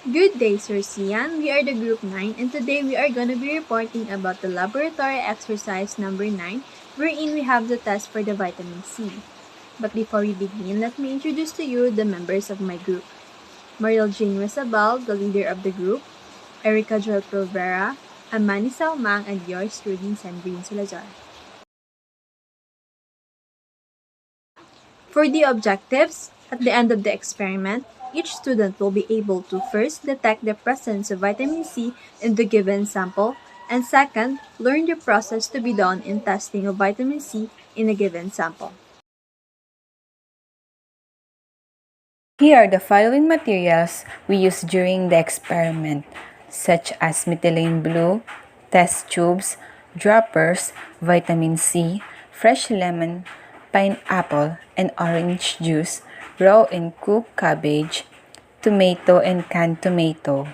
Good day, Sir Sian. We are the Group 9 and today we are going to be reporting about the laboratory exercise number 9 wherein we have the test for the vitamin C. But before we begin, let me introduce to you the members of my group. Mariel Jane Resabal, the leader of the group, Erica Joel Provera, Amani Salmang, and yours truly, Sandrine Salazar. For the objectives, at the end of the experiment, each student will be able to first detect the presence of vitamin C in the given sample, and second, learn the process to be done in testing of vitamin C in a given sample. Here are the following materials we used during the experiment, such as methylene blue, test tubes, droppers, vitamin C, fresh lemon, pineapple and orange juice, raw and cooked cabbage, tomato and canned tomato.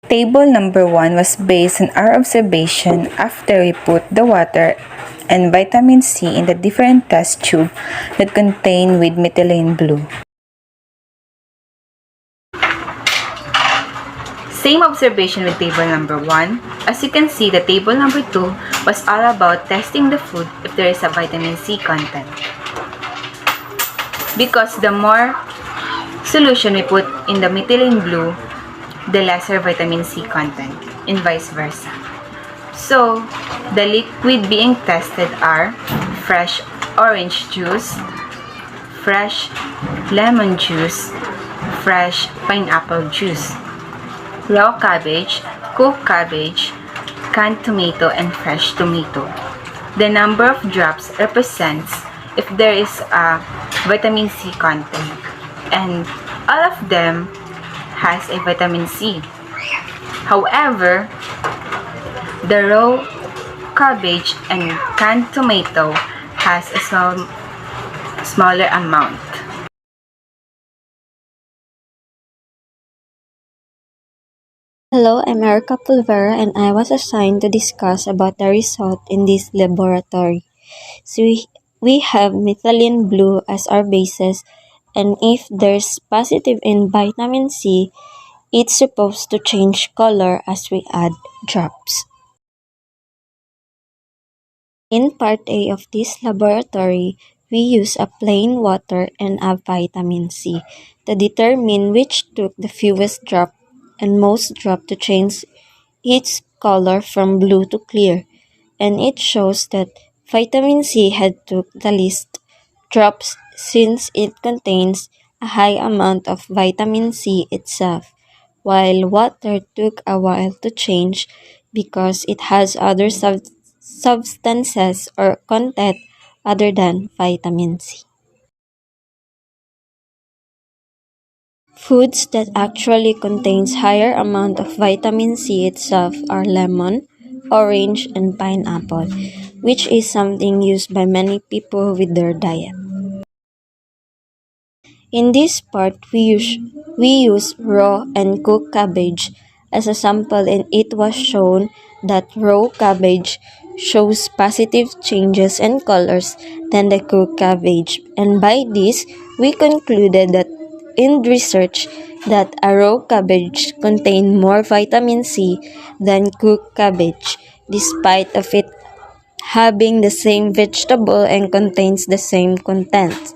Table number 1 was based on our observation after we put the water and vitamin C in the different test tube that contain with methylene blue. Same observation with table number 1. As you can see, the table number 2 was all about testing the food if there is a vitamin C content. Because the more solution we put in the methylene blue, the lesser vitamin C content, and vice versa. So, the liquid being tested are fresh orange juice, fresh lemon juice, fresh pineapple juice, raw cabbage, cooked cabbage, canned tomato, and fresh tomato. The number of drops represents if there is a vitamin C content, and all of them has a vitamin C. However, the raw cabbage and canned tomato has a smaller amount. Hello, I'm Erica Pulvera and I was assigned to discuss about the result in this laboratory. So we have methylene blue as our basis, and if there's positive in vitamin C, it's supposed to change color as we add drops. In part A of this laboratory, we use a plain water and a vitamin C to determine which took the fewest drop and most drop to change its color from blue to clear, and it shows that vitamin C had took the least drops since it contains a high amount of vitamin C itself, while water took a while to change because it has other substances or content other than vitamin C. Foods that actually contains higher amount of vitamin C itself are lemon, orange, and pineapple, which is something used by many people with their diet. In this part, we use raw and cooked cabbage as a sample, and it was shown that raw cabbage shows positive changes in colors than the cooked cabbage. And by this, we concluded that in research that a raw cabbage contained more vitamin C than cooked cabbage, despite of it having the same vegetable and contains the same content.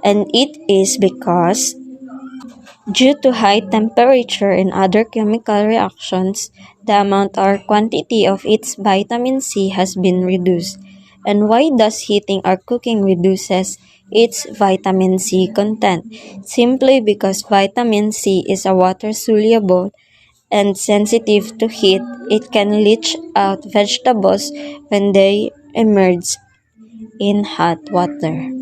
And it is because due to high temperature and other chemical reactions, the amount or quantity of its vitamin C has been reduced. And why does heating or cooking reduces its vitamin C content? Simply because vitamin C is a water soluble and sensitive to heat. It can leach out vegetables when they emerge in hot water.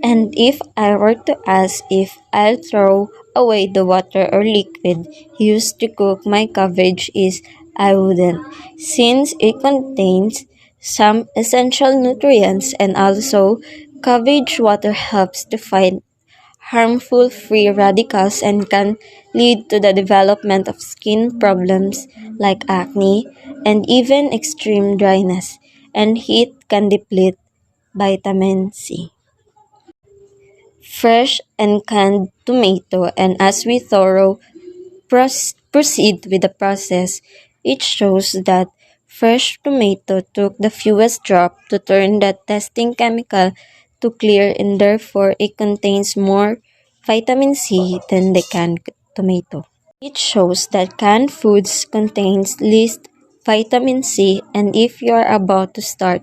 And if I were to ask if I'll throw away the water or liquid used to cook my cabbage is I wouldn't, since it contains some essential nutrients, and also cabbage water helps to fight harmful free radicals and can lead to the development of skin problems like acne and even extreme dryness, and heat can deplete vitamin C. Fresh and canned tomato, and as we proceed with the process, it shows that fresh tomato took the fewest drop to turn the testing chemical to clear, and therefore it contains more vitamin C than the canned tomato. It shows that canned foods contains least vitamin C, and if you are about to start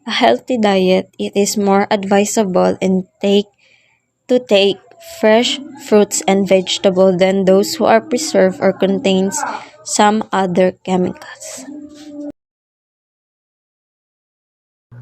a healthy diet, it is more advisable and take fresh fruits and vegetables than those who are preserved or contains some other chemicals.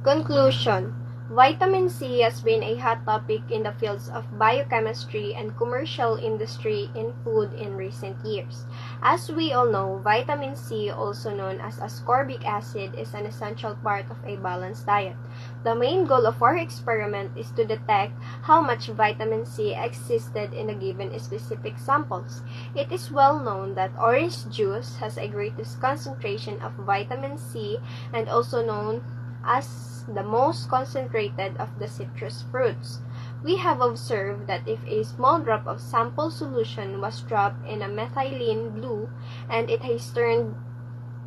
Conclusion: Vitamin C has been a hot topic in the fields of biochemistry and commercial industry in food in recent years. As we all know, vitamin C, also known as ascorbic acid, is an essential part of a balanced diet. The main goal of our experiment is to detect how much vitamin C existed in a given specific samples. It is well known that orange juice has a greatest concentration of vitamin C and also known as the most concentrated of the citrus fruits. We have observed that if a small drop of sample solution was dropped in a methylene blue and it has turned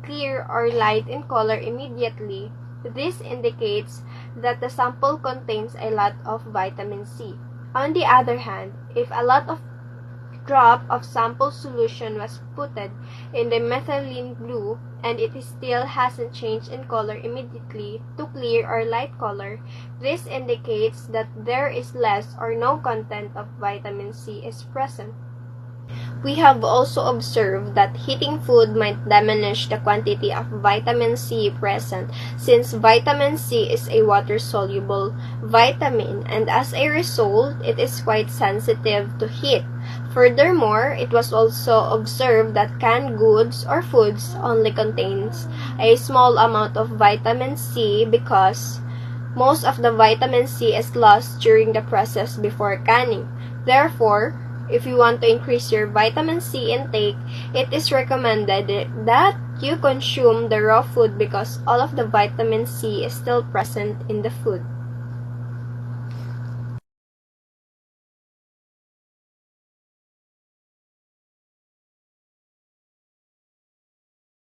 clear or light in color immediately, this indicates that the sample contains a lot of vitamin C. On the other hand, if a lot of drop of sample solution was putted in the methylene blue and it still hasn't changed in color immediately to clear or light color, this indicates that there is less or no content of vitamin C is present. We have also observed that heating food might diminish the quantity of vitamin C present since vitamin C is a water-soluble vitamin and as a result, it is quite sensitive to heat. Furthermore, it was also observed that canned goods or foods only contains a small amount of vitamin C because most of the vitamin C is lost during the process before canning. Therefore, if you want to increase your vitamin C intake, it is recommended that you consume the raw food because all of the vitamin C is still present in the food.